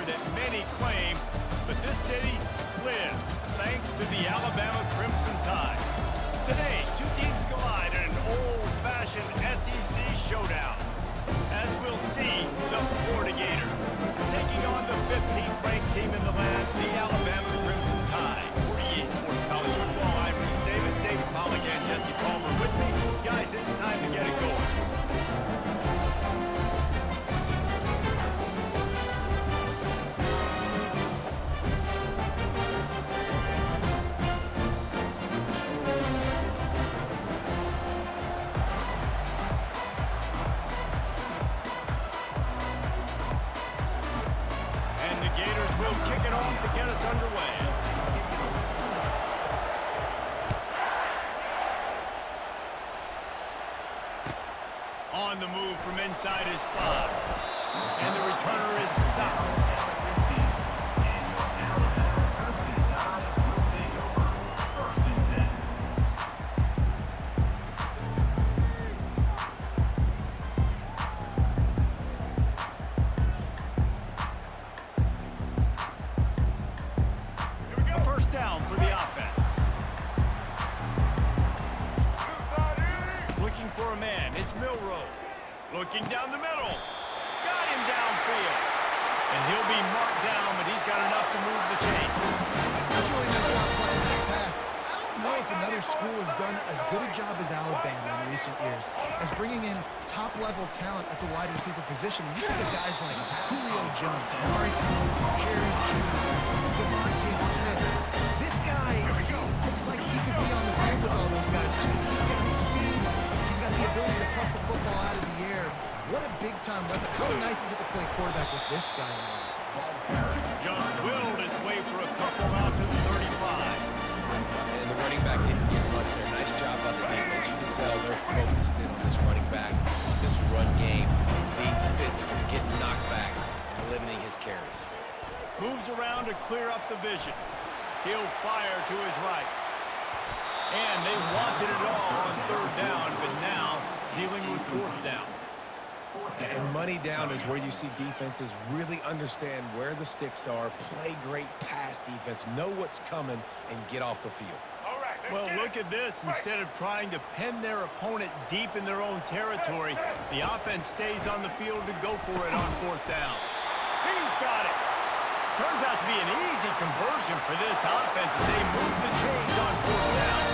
record that many claim, but this city lives thanks to the Alabama Crimson Tide. Today, two teams collide in an old-fashioned SEC showdown. As we'll see, the Florida Gators taking on the 15th ranked team in the land, the Alabama Crimson Tide. For EA Sports College Football, I'm Reese Davis, David Pollack, and Jesse Palmer with me. Guys, it's time to get it going. Kick it off to get us underway. On the move from inside his 5. And the returner is stopped. Down for the offense. Looking for a man. It's Milroe. Looking down the middle. Got him downfield. And he'll be marked down, but he's got enough to move the chains. That's really nice job playing that pass. I don't know if another school has done as good a job as Alabama in recent years as bringing in top-level talent at the wide receiver position. You think of guys like Julio Jones, Amari Cooper, Jerry Jeudy, Devontae Smith. This guy looks like he could be on the field with all those guys, too. He's got speed. He's got the ability to pluck the football out of the air. What a big-time weapon. How nice is it to play quarterback with this guy on the offense? Just willed his way for a couple out to the 35. And the running back didn't get much there. Nice job by the defense. You can tell they're focused in on this running back, on this run game, being physical, getting knockbacks, and limiting his carries. Moves around to clear up the vision. He'll fire to his right. And they wanted it all on 3rd down, but now dealing with 4th down. And money down is where you see defenses really understand where the sticks are, play great pass defense, know what's coming, and get off the field. Well, look at this. Instead of trying to pin their opponent deep in their own territory, the offense stays on the field to go for it on 4th down. He's got it. Turns out to be an easy conversion for this offense as they move the chains on 4th down.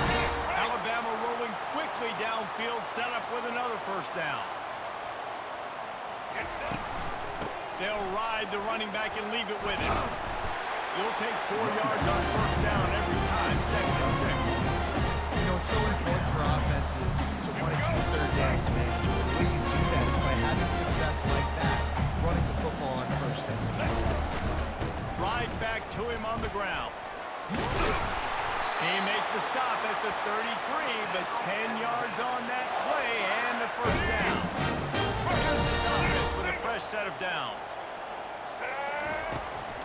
Alabama rolling quickly downfield, set up with another 1st down. They'll ride the running back and leave it with him. He'll take 4 yards on 1st down every time, 2nd and 6. You know, it's so important for offenses to want to keep 3rd downs manageable. The way you do that is by having success like that, running the football on 1st down. Right back to him on the ground. He makes the stop at the 33, but 10 yards on that play and the 1st down. Here's his offense with a fresh set of downs.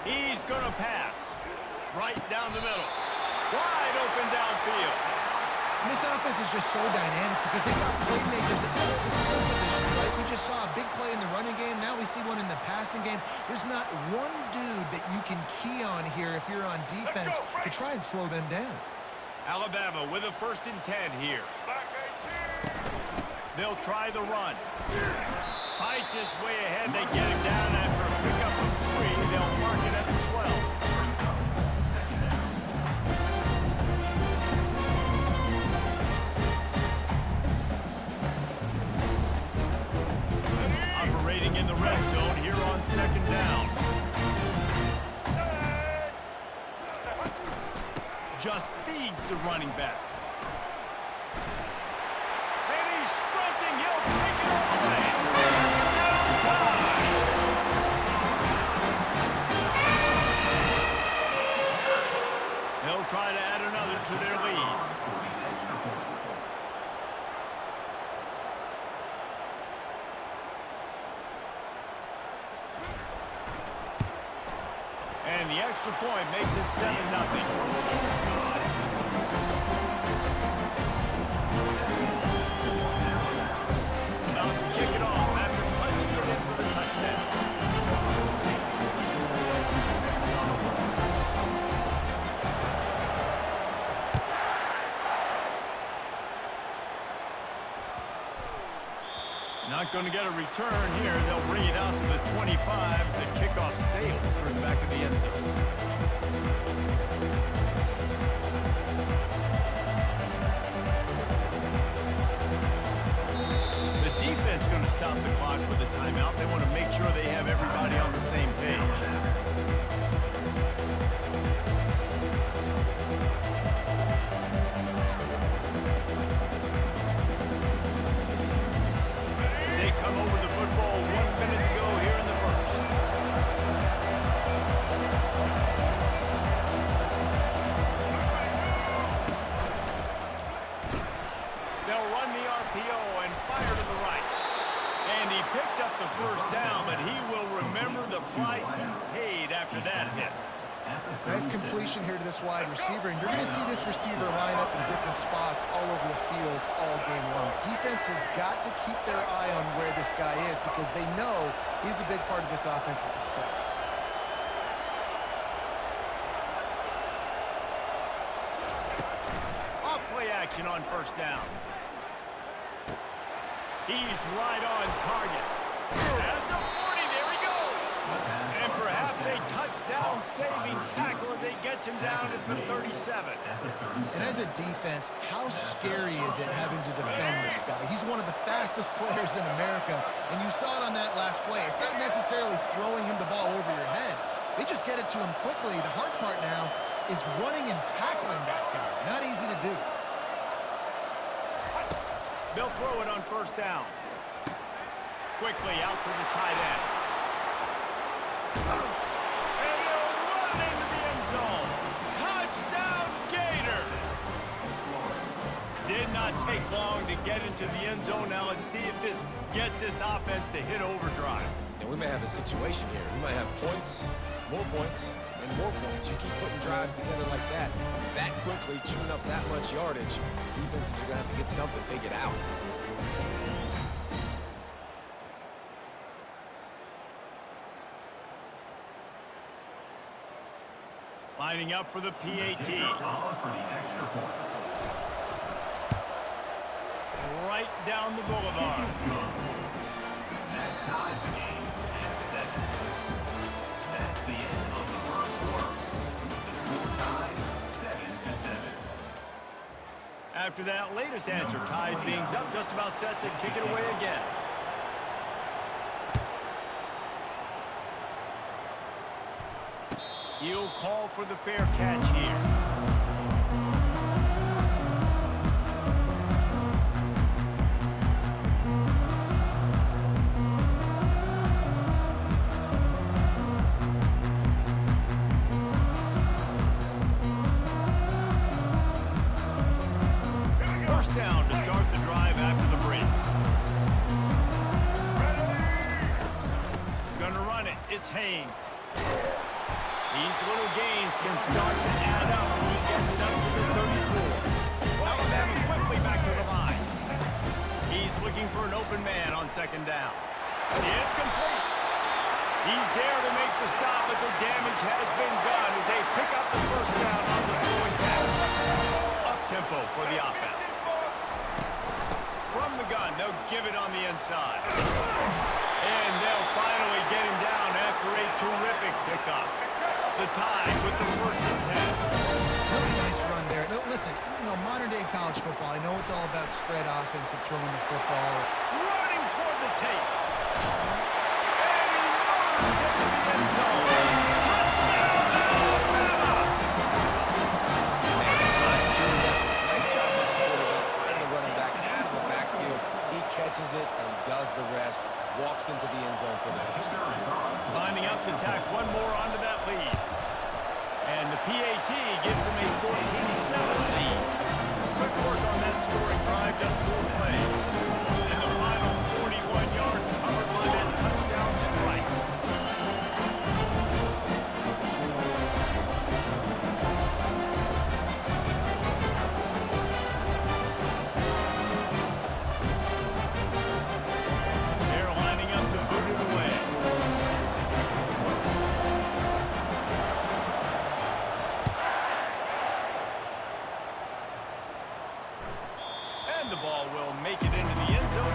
He's going to pass. Right down the middle. Wide open downfield. And this offense is just so dynamic because they've got playmakers at all the skill positions, right? We just saw a big play in the running game. Now we see one in the passing game. There's not one dude that you can key on here if you're on defense to try and slow them down. Alabama with a 1st and 10 here. They'll try the run. Fights his way ahead. They get him down after a pickup of 3. They'll mark it at the 12. Operating in the red zone here on 2nd down. Just feeds the running back. And he's sprinting. He'll take it all the way. They'll try to add another to their lead. And the extra point makes it 7-0. About to kick it off after punching it in for the touchdown. going to get a return here. They'll bring it out to the 25 as the kickoff sails through the back of the end zone. The defense going to stop the clock with a timeout. They want to make sure they have everybody on the same page. Come over the football, 1 minute to go here in the first. They'll run the RPO and fire to the right. And he picks up the first down, but he will remember the price he paid after that hit. Nice completion here to this wide receiver, and you're going to see this receiver line up in different spots all over the field all game long. Defense has got to keep their eye on where this guy is because they know he's a big part of this offense's success. Off play action on first down. He's right on target. At the 40, there he goes. And perhaps a touchdown-saving tackle as they get him down at the 37. And as a defense, how scary is it having to defend this guy? He's one of the fastest players in America, and you saw it on that last play. It's not necessarily throwing him the ball over your head. They just get it to him quickly. The hard part now is running and tackling that guy. Not easy to do. They'll throw it on first down. Quickly out to the tight end. And he'll run into the end zone. Touchdown, Gators! Did not take long to get into the end zone. Now let's see if this gets this offense to hit overdrive. And we may have a situation here. We might have points, and more points. You keep putting drives together like that quickly, chewing up that much yardage, defenses are going to have to get something figured out. Lining up for the PAT. Right down the boulevard. That ties the game at 7. That's the end of the first quarter. The score tied 7-7. After that latest answer tied things up, just about set to kick it away again. He'll call for the fair catch here. First down to start the drive after the break. Gonna run it. It's Haynes. These little gains can start to add up as he gets it up to the 34. Alabama quickly back to the line. He's looking for an open man on second down. It's complete. He's there to make the stop, but the damage has been done as they pick up the first down on the throwing catch. Up-tempo for the offense. From the gun, they'll give it on the inside. And they'll finally get him down after a terrific pickup. The tie with the first and 10. Really nice run there. Now, listen, modern-day college football, I know it's all about spread offense and throwing the football. Running toward the tape. And he runs into the end zone. Touchdown, Alabama! Man, find your weapons. Nice job by the quarterback. Find the running back out of the backfield. He catches it and does the rest. Walks into the end zone for the touchdown. Lining up to tack one more onto that lead. And the PAT gives them a 14-7 lead. Quick work on that scoring drive, just 4 plays. And the final 41 yards covered by that touchdown strike. They're lining up to boot it away. And the ball will make it into the end zone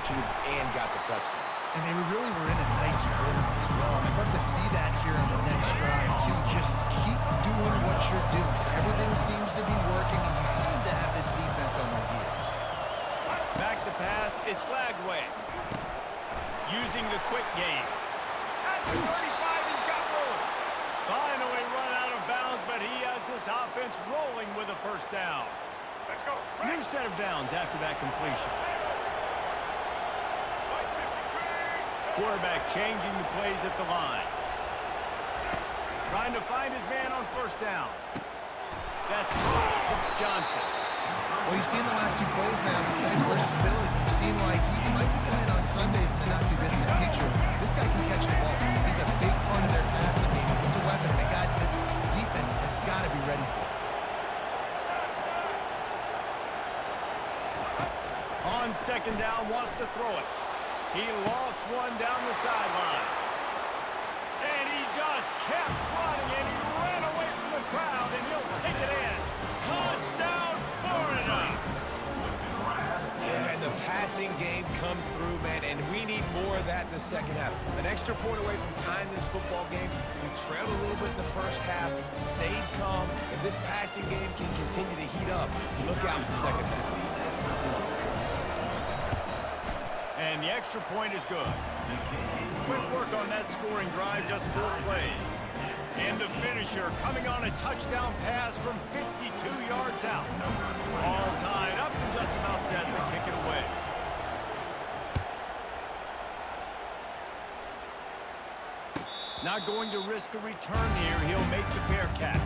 executed and got the touchdown. And they really were in a nice rhythm as well. And I'd love to see that here on the next drive, too. Just keep doing what you're doing. Everything seems to be working, and you seem to have this defense on their heels. Back to pass, it's Lagway. Using the quick game. At the 35, he's got room. Finally run out of bounds, but he has this offense rolling with a first down. Let's go. New set of downs after that completion. Quarterback changing the plays at the line. Trying to find his man on first down. That's right. It's Johnson. Well, you've seen the last two plays now. This guy's versatility. You've seen why he might be playing on Sundays in the not-too-distant future. This guy can catch the ball. He's a big part of their passing game. He's a weapon, and a guy this defense has got to be ready for. On second down, wants to throw it. He lost one down the sideline. And he just kept running, and he ran away from the crowd, and he'll take it in. Touchdown, Florida! Yeah, and the passing game comes through, man, and we need more of that in the second half. An extra point away from tying this football game. We trailed a little bit in the first half, stayed calm. If this passing game can continue to heat up, look out in the second half. And the extra point is good. Quick work on that scoring drive, just 4 plays. And the finisher coming on a touchdown pass from 52 yards out. All tied up and just about set to kick it away. Not going to risk a return here. He'll make the fair catch.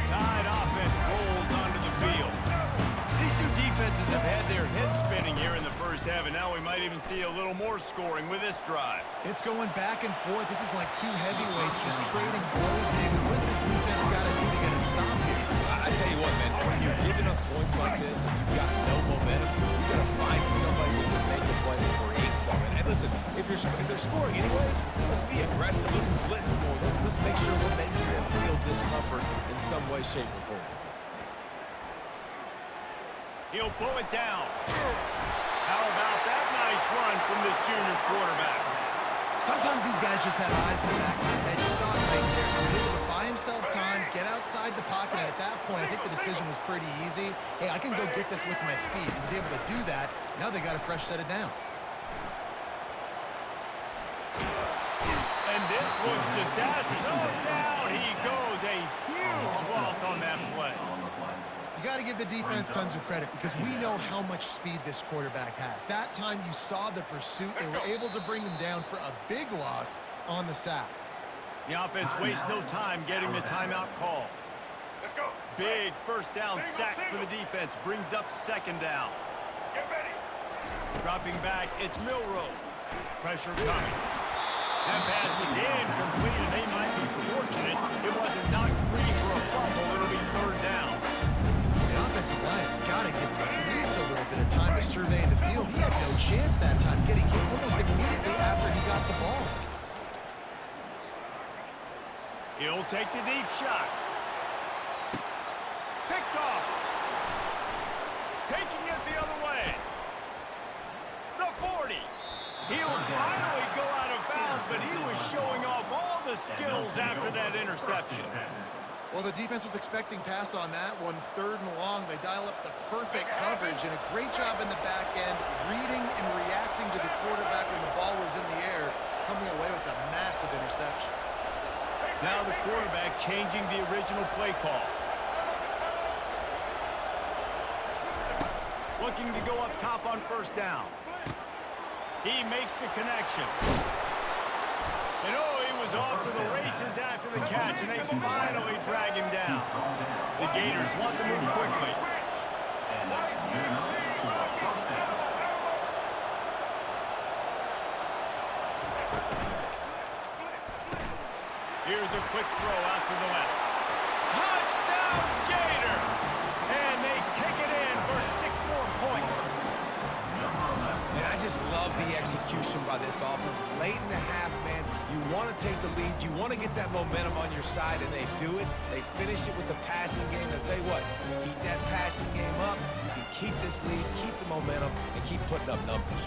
Tide offense rolls onto the field. These two defenses have had their heads spinning here in the first half, and now we might even see a little more scoring with this drive. It's going back and forth. This is like two heavyweights just trading blows, David. What does this defense got to do to get a stop here? I tell you what, man, when you're giving up points like this and you've got no momentum, you got to find somebody who can make the play and create something. And listen, if they're scoring anyways, let's be aggressive. Let's blitz more. Let's make sure we're making them feel discomfort in some way, shape, or form. He'll pull it down. How about that nice run from this junior quarterback? Sometimes these guys just have eyes in the back of their head. You saw it right there. He was able to buy himself time, get outside the pocket, and at that point, I think the decision was pretty easy. Hey, I can go get this with my feet. He was able to do that. Now they got a fresh set of downs. And this looks disastrous. Oh, down he goes. A huge loss on that play. You got to give the defense tons of credit because we know how much speed this quarterback has. That time you saw the pursuit. They were able to bring him down for a big loss on the sack. The offense wastes no time getting the timeout call. Let's go. Big first down sack for the defense. Brings up second down. Get ready. Dropping back, it's Milroe. Pressure coming. That pass is incomplete, and they might be fortunate it wasn't knocked free for a fumble. It'll be third down. The offensive line has got to give him at least a little bit of time to survey the field. He had no chance that time, getting hit almost immediately after he got the ball. He'll take the deep shot. Picked off. Taking it the other way. The 40. He'll finally go out of bounds, but he was showing off all the skills after that interception. Well, the defense was expecting pass on that one. 3rd and long. They dial up the perfect coverage and a great job in the back end, reading and reacting to the quarterback when the ball was in the air, coming away with a massive interception. Now the quarterback changing the original play call. Looking to go up top on first down. He makes the connection. And oh, he was off to the races after the catch, and they finally drag him down. The Gators want to move quickly. Here's a quick throw out to the left. Touchdown, Gators! And they take it in for 6 more points. And I just love love the execution by this offense. Late in the half, man, you want to take the lead. You want to get that momentum on your side, and they do it. They finish it with the passing game. I'll tell you what, keep that passing game up. You keep this lead, keep the momentum, and keep putting up numbers.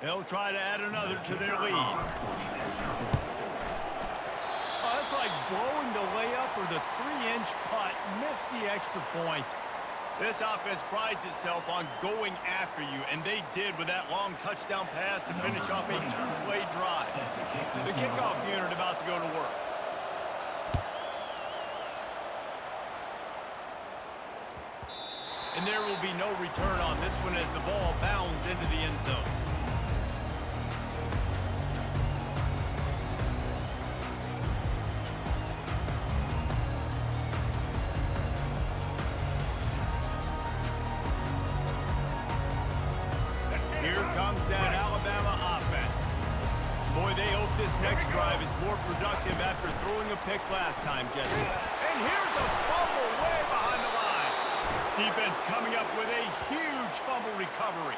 They'll try to add another to their lead. Oh, that's like blowing the layup or the 3-inch putt. Missed the extra point. This offense prides itself on going after you, and they did with that long touchdown pass to finish off a 2-play drive. The kickoff unit about to go to work. And there will be no return on this one as the ball bounds into the end zone. Here comes that Alabama offense. Boy, they hope this next drive is more productive after throwing a pick last time, Jesse. And here's a fumble way behind the line. Defense coming up with a huge fumble recovery.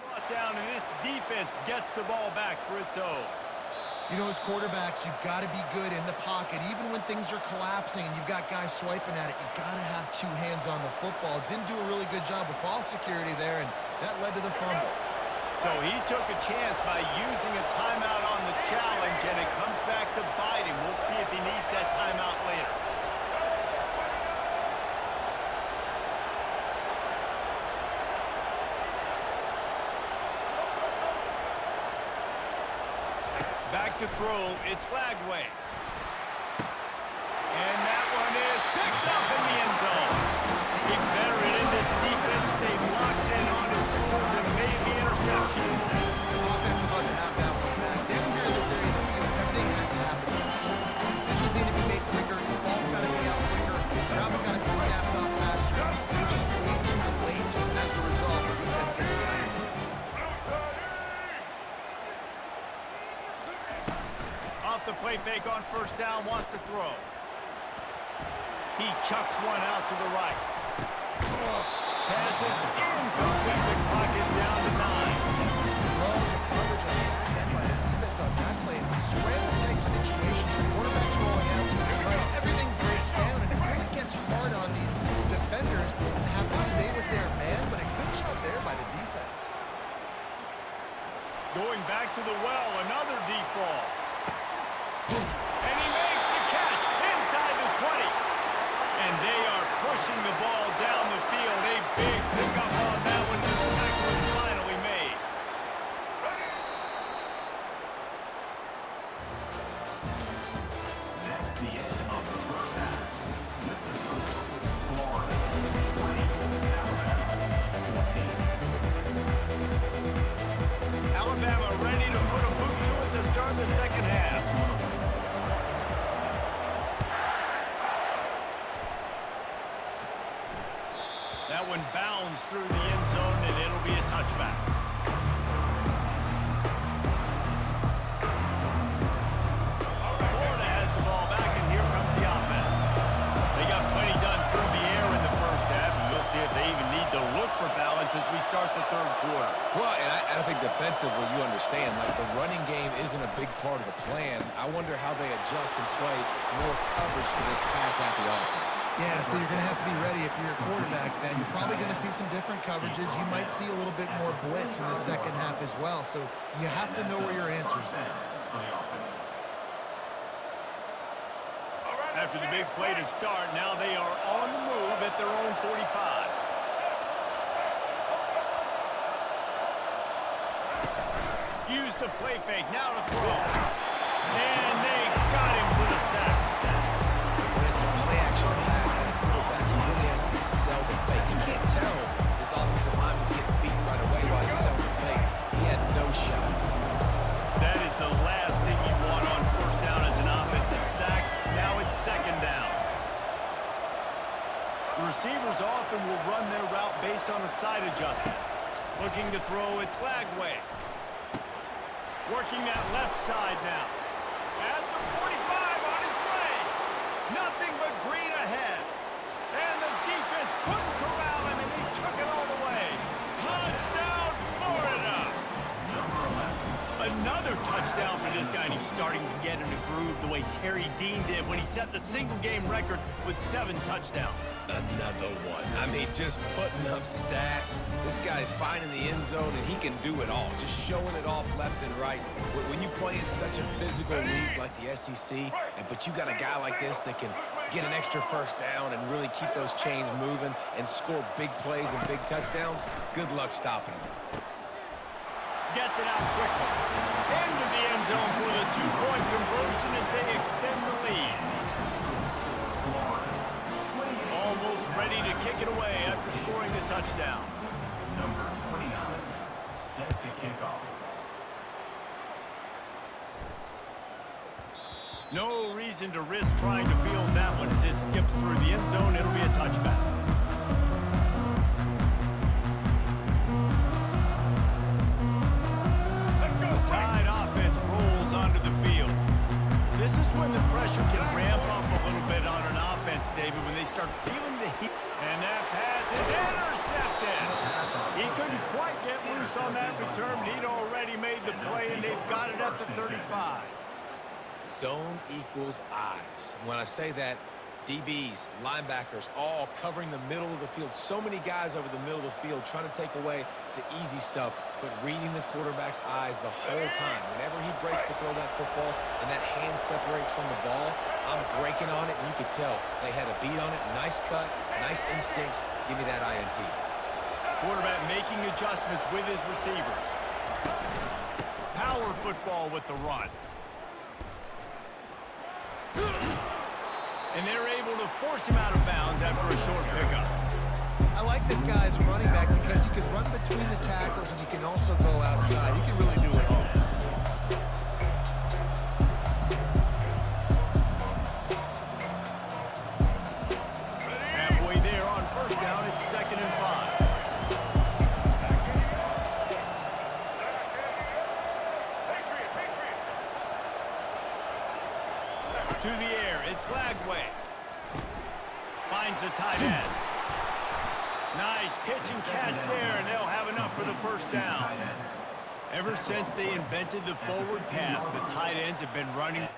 Brought down, and this defense gets the ball back for its own. You know, as quarterbacks, you've got to be good in the pocket. Even when things are collapsing and you've got guys swiping at it, you've got to have two hands on the football. Didn't do a really good job with ball security there, and that led to the fumble. So he took a chance by using a timeout on the challenge, and it comes back to bite him. We'll see if he needs that timeout later. Back to throw, it's Flagway. And that one is picked up in the end zone. A veteran in this defense stayed locked in on his rules and made the interception. Offense would love to have that one back. Down here in this area of the field, everything has to happen fast. Decisions need to be made quicker. The ball's got to be out quicker. Routes got to be snapped off faster. They're just way too late. And as a result, the defense gets the iron tail. Off the play fake on first down, wants to throw. He chucks one out to the right. Passes incomplete. The clock is down to 9. Love the coverage on the back end by the defense on that play. In the scramble-type situations, the quarterback's rolling out to his right. Everything breaks down, and it really gets hard on these defenders to have to stay with their man, but a good job there by the defense. Going back to the well, another deep ball. And he makes the catch inside the 20. And they are pushing the ball down the field. A big pickup on that one. The tackle is finally made. That's the end of the first half. Minnesota, Florida, 20, Alabama, 14. Alabama ready to put a boot to it to start the second half. That one bounds through the end zone, and it'll be a touchback. Florida has the ball back, and here comes the offense. They got plenty done through the air in the first half, and we'll see if they even need to look for balance as we start the third quarter. Well, and I think defensively, you understand, like the running game isn't a big part of the plan. I wonder how they adjust and play more coverage to this pass-happy offense. Yeah, so you're going to have to be ready if you're a quarterback then. You're probably going to see some different coverages. You might see a little bit more blitz in the second half as well. So you have to know where your answers are. After the big play to start, now they are on the move at their own 45. Use the play fake, now to throw. And they got him for the sack. When it's a play-action pass, that quarterback, he really has to sell the fake. He can't tell his offensive lineman's getting beaten right away while he's selling the fake. He had no shot. That is the last thing you want on first down as an offensive sack. Now it's second down. The receivers often will run their route based on a side adjustment. Looking to throw, it's Flagway. Working that left side now. At the 45 on his way. Nothing but green ahead. And the defense couldn't corral him, and he took it all the way. Touchdown, Florida! Another touchdown for this guy, and he's starting to get in a groove the way Terry Dean did when he set the single-game record with 7 touchdowns. Another one. I mean, just putting up stats. This guy's finding the end zone, and he can do it all. Just showing it off left and right. When you play in such a physical league like the SEC, but you got a guy like this that can get an extra first down and really keep those chains moving and score big plays and big touchdowns, good luck stopping him. Gets it out quickly. Into the end zone for the 2-point conversion as they extend the lead. Almost ready to kick it away after scoring the touchdown. Number 29, set to kick off. No reason to risk trying to field that one as it skips through the end zone. It'll be a touchback. The Tide offense rolls onto the field. This is when the pressure can ramp up a little bit on an offense, David, when they start feeling the heat. And that pass is intercepted. He couldn't quite get loose on that return, but he'd already made the play, and they've got it at the 35. Zone equals eyes. When I say that, DBs, linebackers, all covering the middle of the field. So many guys over the middle of the field trying to take away the easy stuff, but reading the quarterback's eyes the whole time. Whenever he breaks to throw that football and that hand separates from the ball, I'm breaking on it, and you could tell they had a beat on it. Nice cut, nice instincts. Give me that INT. Quarterback making adjustments with his receivers. Power football with the run. And they're able to force him out of bounds after a short pickup. I like this guy as a running back because he can run between the tackles and he can also go outside. He can really do it all. Halfway there on first down, it's 2nd and 5. To the air, it's Glagway. Finds the tight end. Nice pitch and catch there, and they'll have enough for the first down. Ever since they invented the forward pass, the tight ends have been running